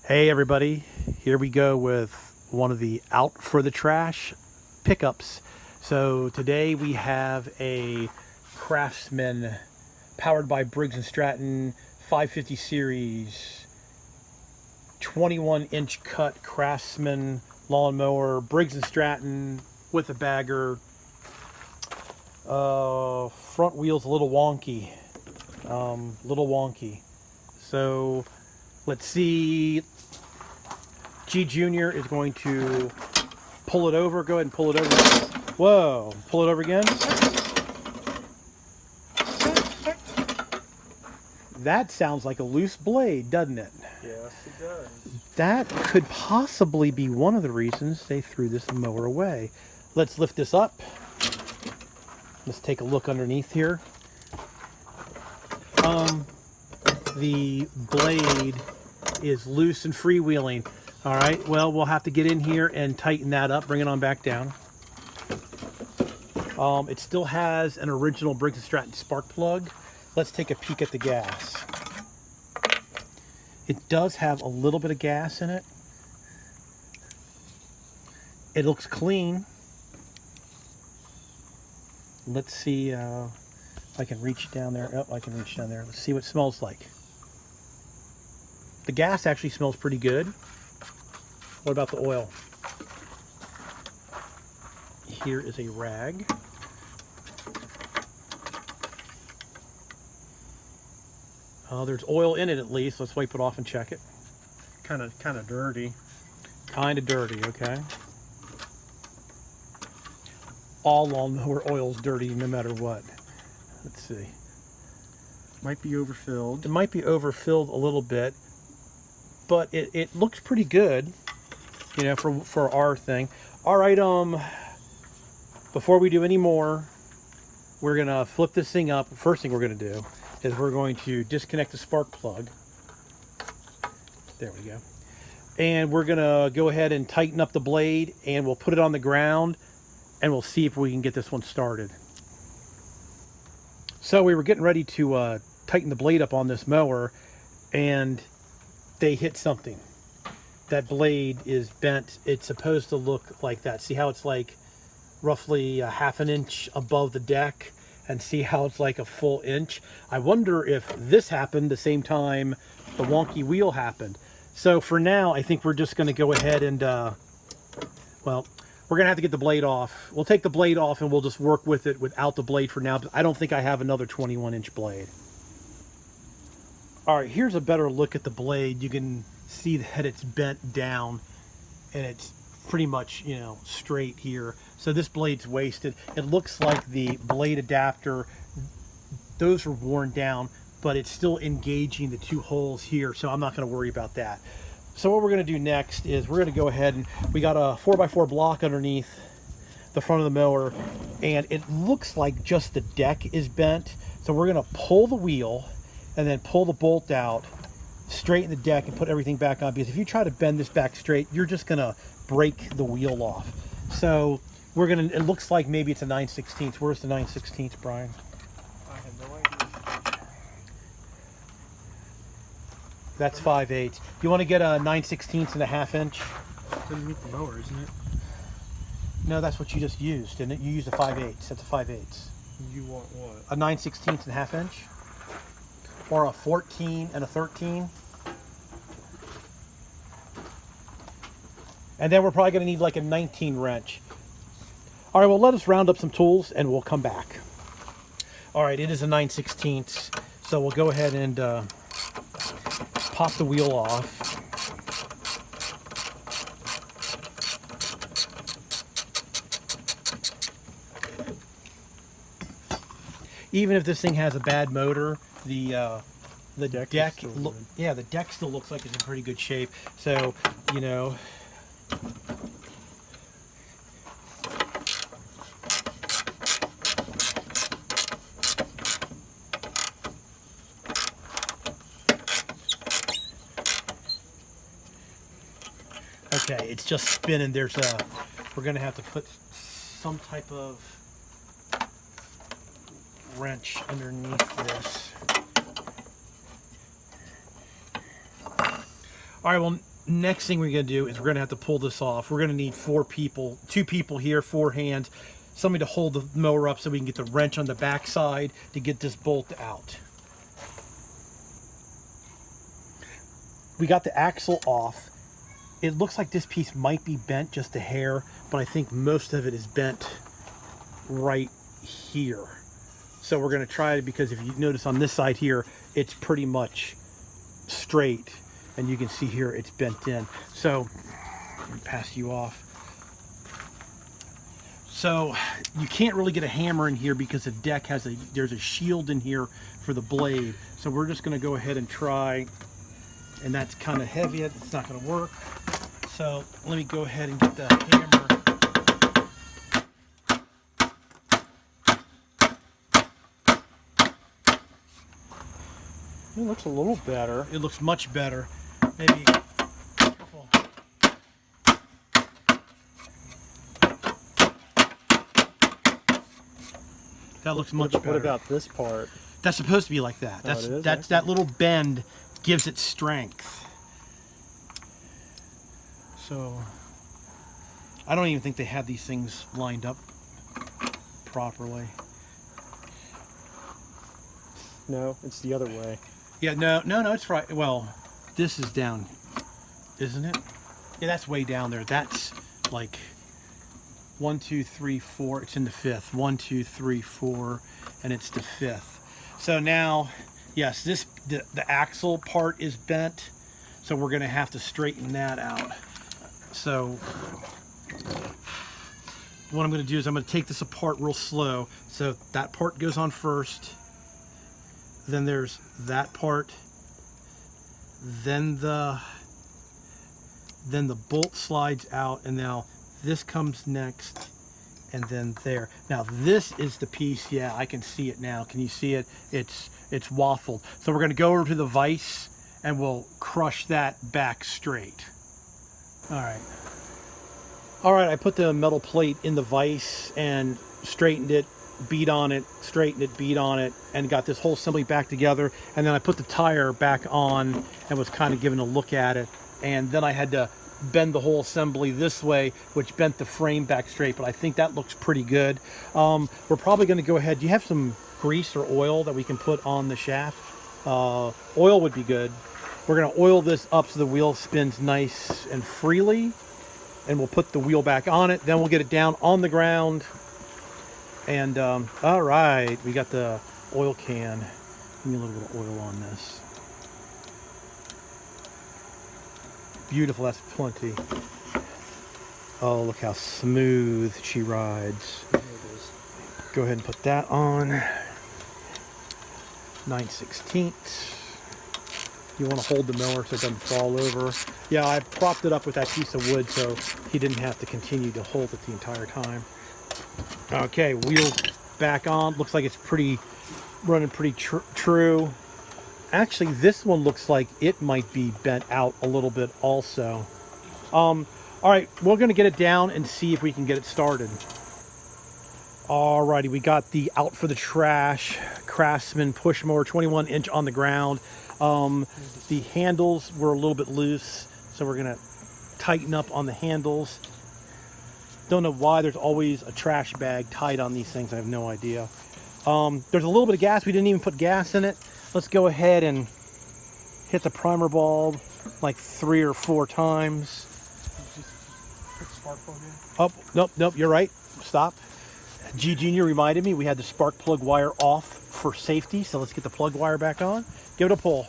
Hey everybody, here we go with one of the out for the trash pickups. So today we have a Craftsman powered by Briggs & Stratton 550 series 21-inch cut Craftsman lawnmower, Briggs & Stratton with a bagger. Front wheel's a little wonky, So let's see. G Junior is going to pull it over. Go ahead and pull it over. Whoa, pull it over again. That sounds like a loose blade, doesn't it? Yes, it does. That could possibly be one of the reasons they threw this mower away. Let's lift this up. Let's take a look underneath here. The blade is loose and freewheeling. All right, well, we'll have to get in here and tighten that up, bring it on back down. It still has an original Briggs & Stratton spark plug. Let's take a peek at the gas. It does have a little bit of gas in it. It looks clean. Let's see if I can reach down there. Oh, I can reach down there. Let's see what it smells like. The gas actually smells pretty good. What about the oil? Here is a rag. There's oil in it at least. Let's wipe it off and check it. Kind of dirty. Kind of dirty, okay. All lawnmower oil's dirty no matter what. Let's see. Might be overfilled. It might be overfilled a little bit, but it looks pretty good, you know, for our thing. All right, before we do any more, we're gonna flip this thing up. First thing we're gonna do is we're going to disconnect the spark plug. There we go. And we're gonna go ahead and tighten up the blade, and we'll put it on the ground, and we'll see if we can get this one started. So we were getting ready to tighten the blade up on this mower, and they hit something. That blade is bent. It's supposed to look like that. See how it's like roughly a half an inch above the deck, and see how it's like a full inch. I wonder if this happened the same time the wonky wheel happened. So for now, I think we're just going to go ahead and, well, we're going to have to get the blade off. We'll take the blade off and we'll just work with it without the blade for now. But I don't think I have another 21-inch blade. All right, here's a better look at the blade. You can see that it's bent down and it's pretty much, you know, straight here. So this blade's wasted. It looks like the blade adapter, those are worn down, but it's still engaging the two holes here. So I'm not going to worry about that. So what we're going to do next is we're going to go ahead and we got a 4x4 block underneath the front of the mower, and it looks like just the deck is bent. So we're going to pull the wheel and then pull the bolt out, straighten the deck, and put everything back on, because if you try to bend this back straight, you're just going to break the wheel off. So we're going to, it looks like maybe it's a 9/16. Where's the 9/16, Brian? I have no idea. That's 5/8. You want to get a 9/16 and a half inch? It's underneath the mower, isn't it? No, that's what you just used, didn't it? You used a 5/8. That's a 5/8. You want what? A 9/16 and a half inch? Or a 14 and a 13? And then we're probably going to need like a 19 wrench. All right, well, let us round up some tools and we'll come back. All right, it is a 9/16. So we'll go ahead and pop the wheel off. Even if this thing has a bad motor, the deck the deck still looks like it's in pretty good shape. So, you know, okay, it's just spinning. We're gonna have to put some type of wrench underneath this. All right, well, next thing we're going to do is we're going to have to pull this off. We're going to need 4 people, 2 people here, 4 hands, somebody to hold the mower up so we can get the wrench on the back side to get this bolt out. We got the axle off. It looks like this piece might be bent just a hair, but I think most of it is bent right here. So we're going to try it, because if you notice on this side here, it's pretty much straight, and you can see here it's bent in. So let me pass you off. So you can't really get a hammer in here because the deck has there's a shield in here for the blade. So we're just going to go ahead and try, and that's kind of heavy. It's not going to work. So let me go ahead and get the hammer. It looks a little better. It looks much better. Maybe a couple. That looks much better. What about this part? That's supposed to be like that. Oh, it is? That's that little bend gives it strength. So I don't even think they had these things lined up properly. No, it's the other way. Yeah, no, it's right. Well, this is down, isn't it? Yeah, that's way down there. That's like 1, 2, 3, 4. It's in the 5th. 1, 2, 3, 4, and it's the 5th. So now, yes, the axle part is bent, so we're going to have to straighten that out. So what I'm going to do is I'm going to take this apart real slow. So that part goes on first. Then there's that part. Then the bolt slides out, and now this comes next, and then there. Now this is the piece. Yeah, I can see it now. Can you see it? It's waffled. So we're going to go over to the vise, and we'll crush that back straight. All right, I put the metal plate in the vise and straightened it, beat on it, straightened it, beat on it, and got this whole assembly back together. And then I put the tire back on and was kind of giving a look at it. And then I had to bend the whole assembly this way, which bent the frame back straight, but I think that looks pretty good. We're probably going to go ahead. Do you have some grease or oil that we can put on the shaft? Oil would be good. We're going to oil this up so the wheel spins nice and freely, and we'll put the wheel back on it. Then we'll get it down on the ground. And all right, we got the oil can. Give me a little bit of oil on this. Beautiful, that's plenty. Oh, look how smooth she rides. There it is. Go ahead and put that on. 9/16. You want to hold the mower so it doesn't fall over. Yeah, I propped it up with that piece of wood so he didn't have to continue to hold it the entire time. Okay, wheel back on. Looks like it's running pretty true. Actually, this one looks like it might be bent out a little bit also. All right, we're going to get it down and see if we can get it started. Alrighty, we got the out for the trash Craftsman push mower, 21-inch on the ground. The handles were a little bit loose, so we're going to tighten up on the handles. Don't know why there's always a trash bag tied on these things. I have no idea. There's a little bit of gas. We didn't even put gas in it. Let's go ahead and hit the primer bulb like 3 or 4 times. Put spark plug in. Oh, nope, you're right. Stop. G Junior reminded me we had the spark plug wire off for safety, so let's get the plug wire back on. Give it a pull.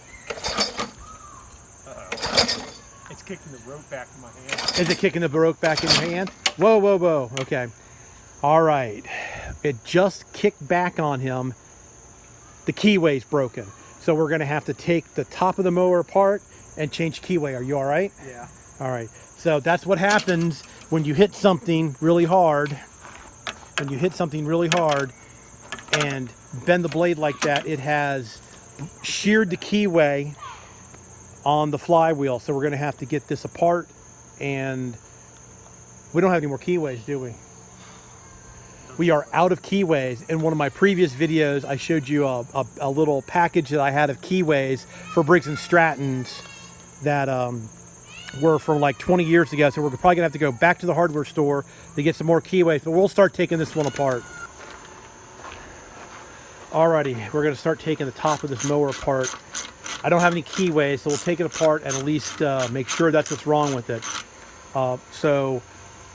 It's kicking the rope back in my hand. Is it kicking the rope back in your hand? Whoa, whoa, whoa. Okay. All right. It just kicked back on him. The keyway's broken. So we're going to have to take the top of the mower apart and change keyway. Are you all right? Yeah. All right. So that's what happens when you hit something really hard. When you hit something really hard and bend the blade like that, it has sheared the keyway on the flywheel. So we're going to have to get this apart, and we don't have any more keyways, do we? We are out of keyways. In one of my previous videos, I showed you a little package that I had of keyways for Briggs & Stratton's that were from like 20 years ago, so we're probably gonna have to go back to the hardware store to get some more keyways, but we'll start taking this one apart. Alrighty, we're gonna start taking the top of this mower apart. I don't have any keyways, so we'll take it apart and at least make sure that's what's wrong with it. So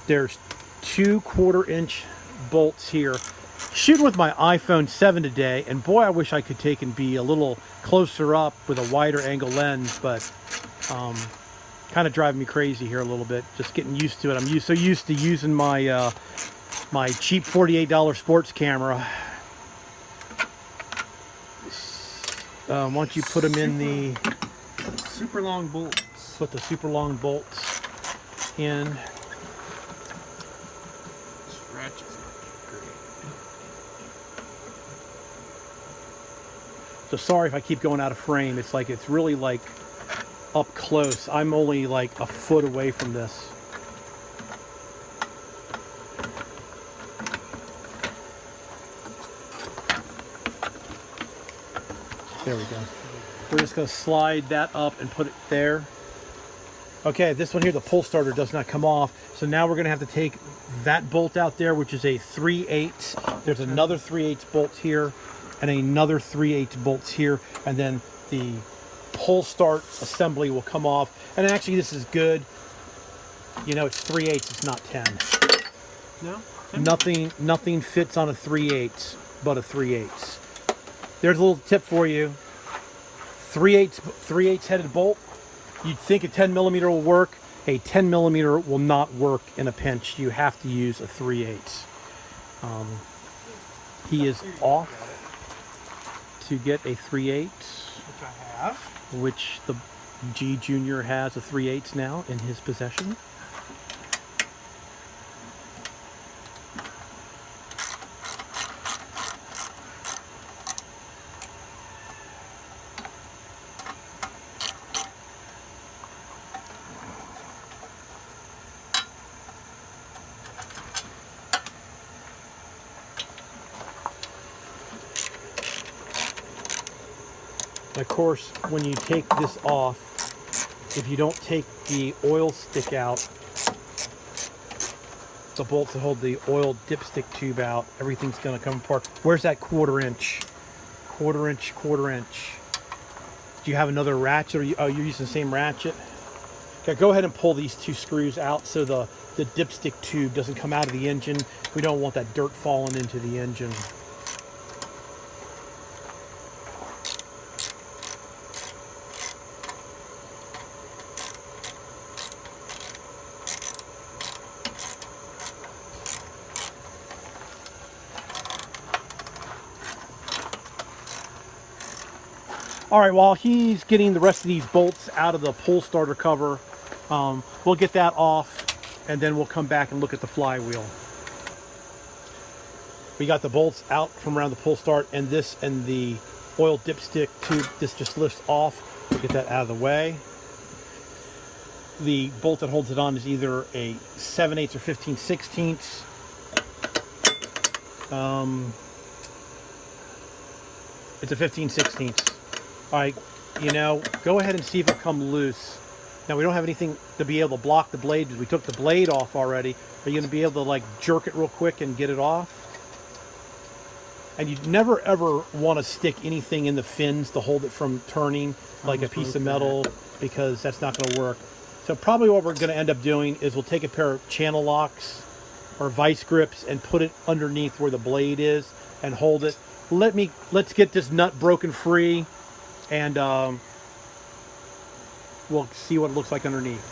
there's 2 1/4-inch bolts here. Shooting with my iPhone 7 today, and boy, I wish I could take and be a little closer up with a wider angle lens, but kind of driving me crazy here a little bit. Just getting used to it. I'm so used to using my my cheap $48 sports camera. Once you put them in the Super long bolts. put the super long bolts in. Ratchets are great. So sorry if I keep going out of frame. It's like it's really like up close. I'm only like a foot away from this. There we go. We're just going to slide that up and put it there. Okay, this one here, the pull starter does not come off. So now we're going to have to take that bolt out there, which is a 3/8. There's another 3/8 bolt here and another 3/8 bolts here. And then the pull start assembly will come off. And actually, this is good. You know, it's 3/8, it's not 10. No? Nothing fits on a 3/8 but a 3/8. There's a little tip for you. 3/8 headed bolt. You'd think a 10 millimeter will work. A 10 millimeter will not work in a pinch. You have to use a 3/8. He is off to get a 3/8, Which I have. which the G Junior has a 3/8 now in his possession. Of course, when you take this off, if you don't take the oil stick out, the bolts that hold the oil dipstick tube out, everything's going to come apart. Where's that 1/4-inch? 1/4-inch, 1/4-inch. Do you have another ratchet? Or you're using the same ratchet? Okay, go ahead and pull these 2 screws out so the dipstick tube doesn't come out of the engine. We don't want that dirt falling into the engine. All right, while he's getting the rest of these bolts out of the pull starter cover, we'll get that off and then we'll come back and look at the flywheel. We got the bolts out from around the pull start, and this and the oil dipstick tube, this just lifts off. We'll get that out of the way. The bolt that holds it on is either a 7/8 or 15/16. It's a 15/16. All right, you know, go ahead and see if it come loose. Now, we don't have anything to be able to block the blade because we took the blade off already. Are you going to be able to like jerk it real quick and get it off? And you never ever want to stick anything in the fins to hold it from turning, like a piece of metal, because that's not going to work. So probably what we're going to end up doing is we'll take a pair of channel locks or vice grips and put it underneath where the blade is and hold it. Let's get this nut broken free, and we'll see what it looks like underneath.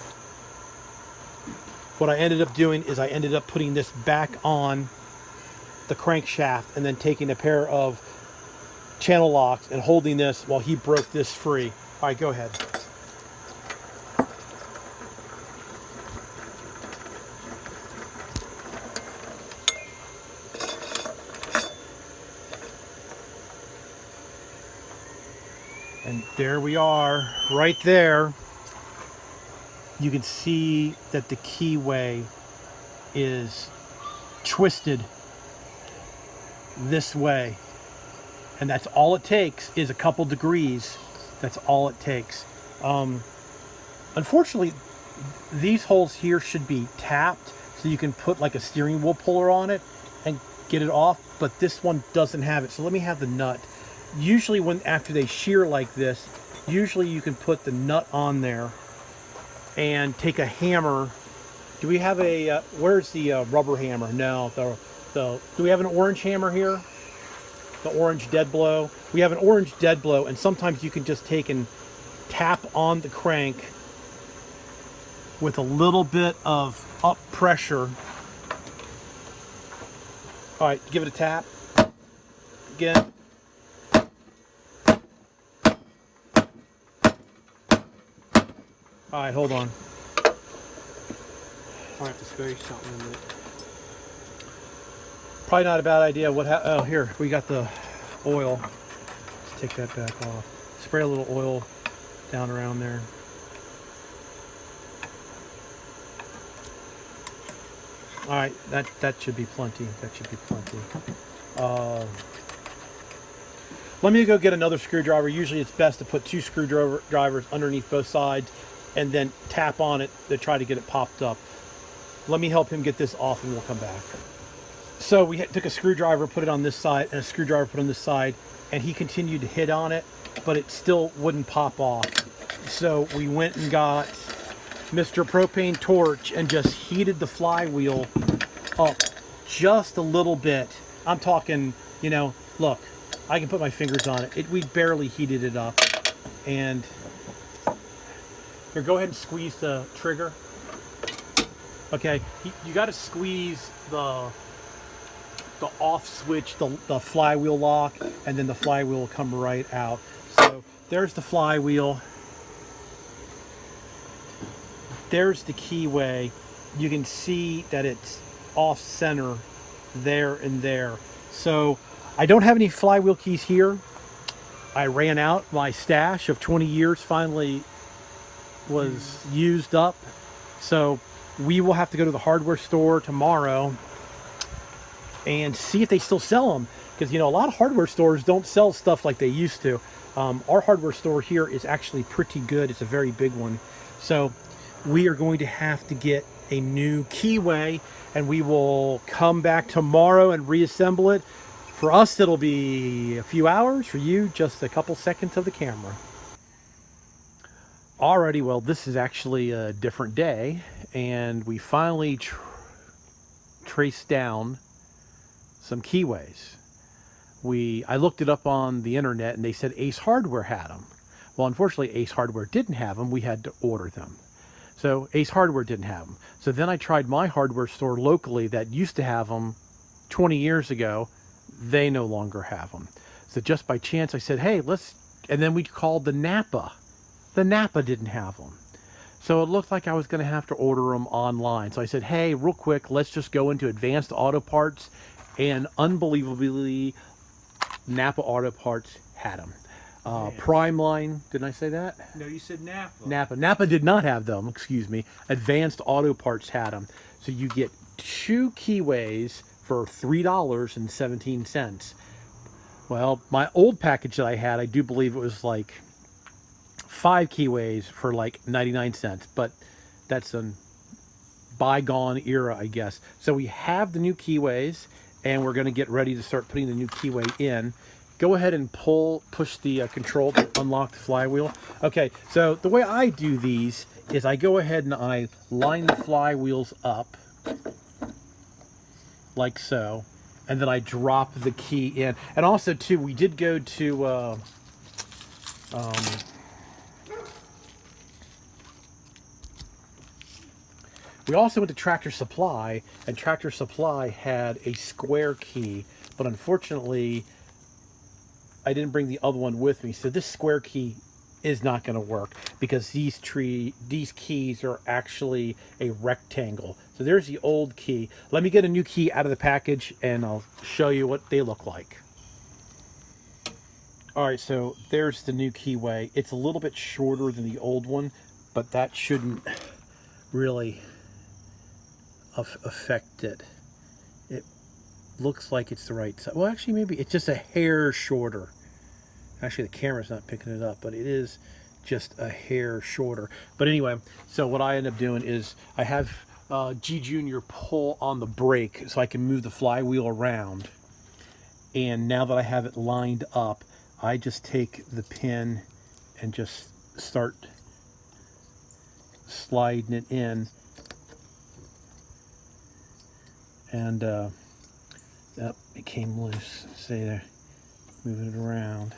What I ended up doing is I ended up putting this back on the crankshaft and then taking a pair of channel locks and holding this while he broke this free. All right, go ahead. And there we are, right there. You can see that the keyway is twisted this way. And that's all it takes is a couple degrees. That's all it takes. Unfortunately, these holes here should be tapped so you can put like a steering wheel puller on it and get it off, but this one doesn't have it. So let me have the nut. Usually after they shear like this, usually you can put the nut on there and take a hammer. Do we have a, where's the rubber hammer? No, do we have an orange hammer here? The orange dead blow. We have an orange dead blow, and sometimes you can just take and tap on the crank with a little bit of up pressure. All right, give it a tap. Again. All right, hold on. I'll have to show you something in it. Probably not a bad idea. Oh, here, we got the oil. Let's take that back off. Spray a little oil down around there. All right, that should be plenty. That should be plenty. Let me go get another screwdriver. Usually it's best to put 2 screwdrivers underneath both sides and then tap on it to try to get it popped up. Let me help him get this off and we'll come back. So we took a screwdriver, put it on this side, and a screwdriver put on this side, and he continued to hit on it, but it still wouldn't pop off. So we went and got Mr. Propane Torch and just heated the flywheel up just a little bit. I'm talking, you know, look, I can put my fingers on it. We barely heated it up. And here, go ahead and squeeze the trigger. Okay, you got to squeeze the off switch, the flywheel lock, and then the flywheel will come right out. So there's the flywheel. There's the keyway. You can see that it's off center there and there. So I don't have any flywheel keys here. I ran out. My stash of 20 years finally was used up. So we will have to go to the hardware store tomorrow and see if they still sell them, because you know a lot of hardware stores don't sell stuff like they used to. Our hardware store here is actually pretty good. It's a very big one. So we are going to have to get a new keyway, and we will come back tomorrow and reassemble it. For us, it'll be a few hours. For you, just a couple seconds of the camera. Alrighty, well, this is actually a different day, and we finally traced down some keyways. I looked it up on the internet, and they said Ace Hardware had them. Well, unfortunately, Ace Hardware didn't have them. We had to order them. So Ace Hardware didn't have them. So then I tried my hardware store locally that used to have them 20 years ago. They no longer have them. So just by chance, I said, hey, and then we called the Napa. The Napa didn't have them. So it looked like I was going to have to order them online. So I said, hey, real quick, let's just go into Advanced Auto Parts. And unbelievably, Napa Auto Parts had them. Prime Line, didn't I say that? No, you said Napa. Napa did not have them, excuse me. Advanced Auto Parts had them. So you get 2 keyways for $3.17. Well, my old package that I had, I do believe it was like 5 keyways for like 99 cents, but that's a bygone era, I guess. So we have the new keyways, and we're going to get ready to start putting the new keyway in. Go ahead and push the control to unlock the flywheel. Okay, so the way I do these is I go ahead and I line the flywheels up like so, and then I drop the key in. And also too, we did go to we also went to Tractor Supply, and Tractor Supply had a square key, but unfortunately I didn't bring the other one with me. So this square key is not going to work because these keys are actually a rectangle. So there's the old key. Let me get a new key out of the package and I'll show you what they look like. All right, so there's the new keyway. It's a little bit shorter than the old one, but that shouldn't really affect it. It looks like it's the right size. Well, actually, maybe it's just a hair shorter. Actually, the camera's not picking it up, but it is just a hair shorter. But anyway, so what I end up doing is I have G Junior pull on the brake so I can move the flywheel around. And now that I have it lined up, I just take the pin and just start sliding it in. And yep, it came loose. See there, moving it around.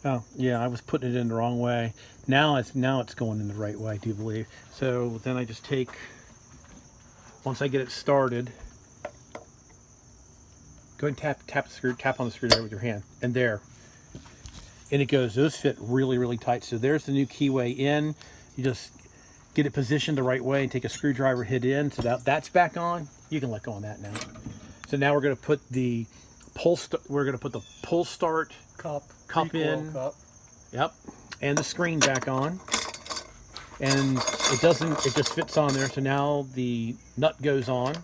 Oh, yeah, I was putting it in the wrong way. Now it's going in the right way, I do believe. So then I just take, once I get it started, go ahead and tap on the screwdriver with your hand, and there. And it goes. Those fit really, really tight. So there's the new keyway in. You just get it positioned the right way and take a screwdriver, hit in. So that's back on. You can let go on that now. So now we're going to put the pull start cup in. Cup. Yep. And the screen back on. And it just fits on there. So now the nut goes on.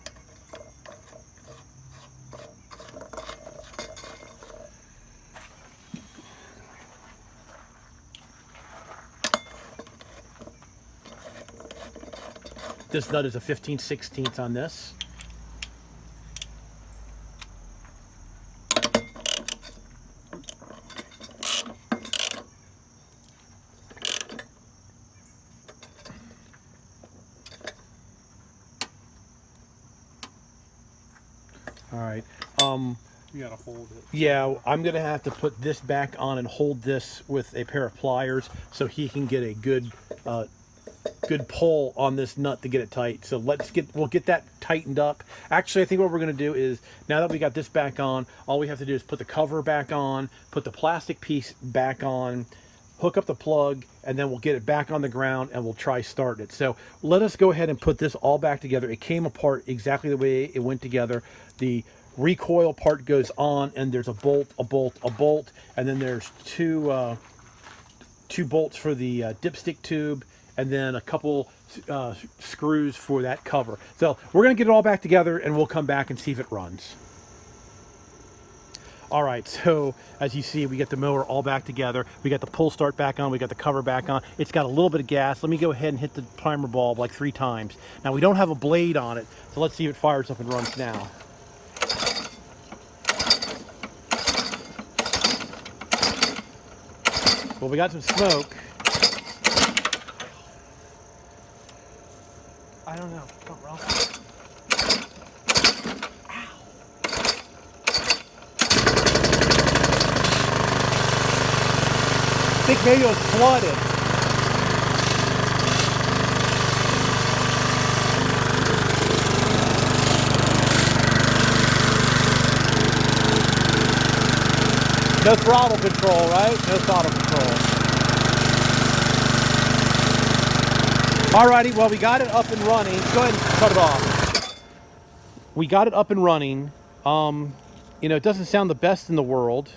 This nut is a 15/16 on this. All right. You gotta hold it. Yeah, I'm gonna have to put this back on and hold this with a pair of pliers so he can get a good pull on this nut to get it tight. So we'll get that tightened up. Actually, I think what we're gonna do is, now that we got this back on, all we have to do is put the cover back on, put the plastic piece back on, hook up the plug, and then we'll get it back on the ground and we'll try starting it. So let us go ahead and put this all back together. It came apart exactly the way it went together. The recoil part goes on, and there's a bolt, and then there's two bolts for the dipstick tube, and then a couple screws for that cover. So we're gonna get it all back together and we'll come back and see if it runs. All right, so as you see, we get the mower all back together. We got the pull start back on, we got the cover back on. It's got a little bit of gas. Let me go ahead and hit the primer bulb like 3 times. Now we don't have a blade on it, so let's see if it fires up and runs now. Well, we got some smoke. I don't know. Something wrong. I think maybe it was flooded. No throttle control, right? No throttle control. Alrighty, well, we got it up and running. Go ahead and cut it off. We got it up and running. You know, it doesn't sound the best in the world.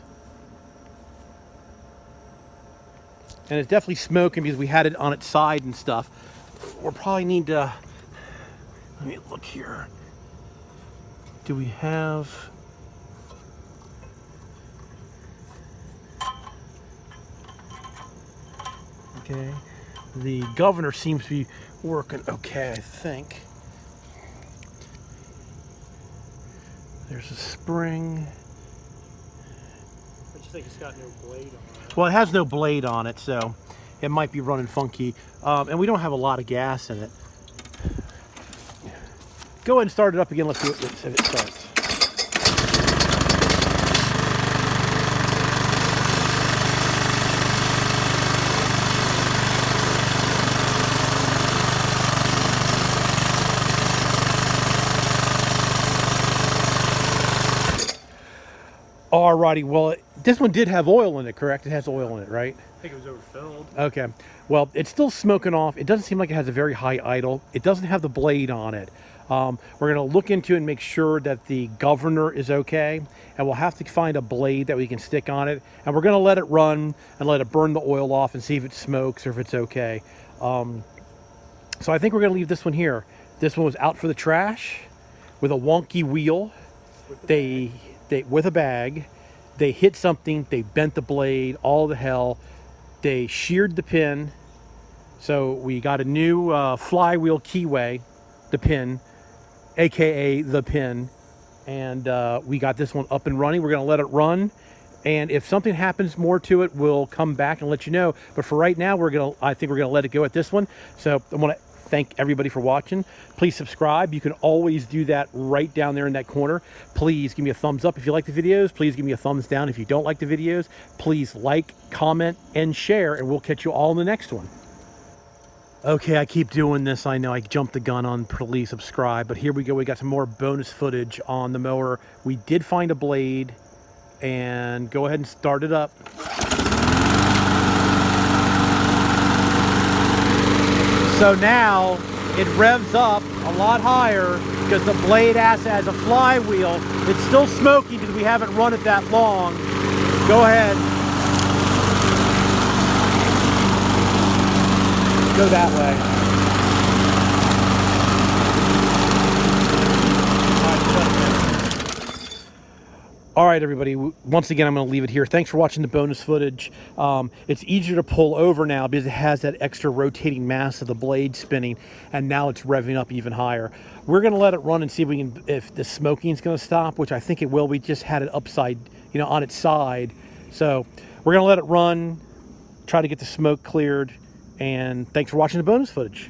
And it's definitely smoking because we had it on its side and stuff. We'll probably need to, let me look here. Do we have, okay, the governor seems to be working okay, I think. There's a spring. I just think it's got no blade on it. Well, it has no blade on it, so it might be running funky. And we don't have a lot of gas in it. Go ahead and start it up again. Let's see if it starts. Alrighty, well, this one did have oil in it, correct? It has oil in it, right? I think it was overfilled. Okay, well, it's still smoking off. It doesn't seem like it has a very high idle. It doesn't have the blade on it. We're going to look into it and make sure that the governor is okay, and we'll have to find a blade that we can stick on it, and we're going to let it run and let it burn the oil off and see if it smokes or if it's okay. So I think we're going to leave this one here. This one was out for the trash with a wonky wheel. They with a bag. They hit something. They bent the blade. All the hell. They sheared the pin. So we got a new flywheel keyway, the pin, aka the pin, and we got this one up and running. We're going to let it run, and if something happens more to it, we'll come back and let you know. But for right now, I think we're going to let it go at this one. So I want to thank everybody for watching. Please subscribe. You can always do that right down there in that corner. Please give me a thumbs up if you like the videos. Please give me a thumbs down if you don't like the videos. Please like, comment, and share, and we'll catch you all in the next one. Okay, I keep doing this. I know I jumped the gun on please subscribe, but here we go. We got some more bonus footage on the mower. We did find a blade, and go ahead and start it up. So now it revs up a lot higher because the blade has a flywheel. It's still smoky because we haven't run it that long. Go ahead. Go that way. All right, everybody. Once again, I'm going to leave it here. Thanks for watching the bonus footage. It's easier to pull over now because it has that extra rotating mass of the blade spinning, and now it's revving up even higher. We're going to let it run and see if the smoking is going to stop, which I think it will. We just had it upside, on its side. So we're going to let it run, try to get the smoke cleared, and thanks for watching the bonus footage.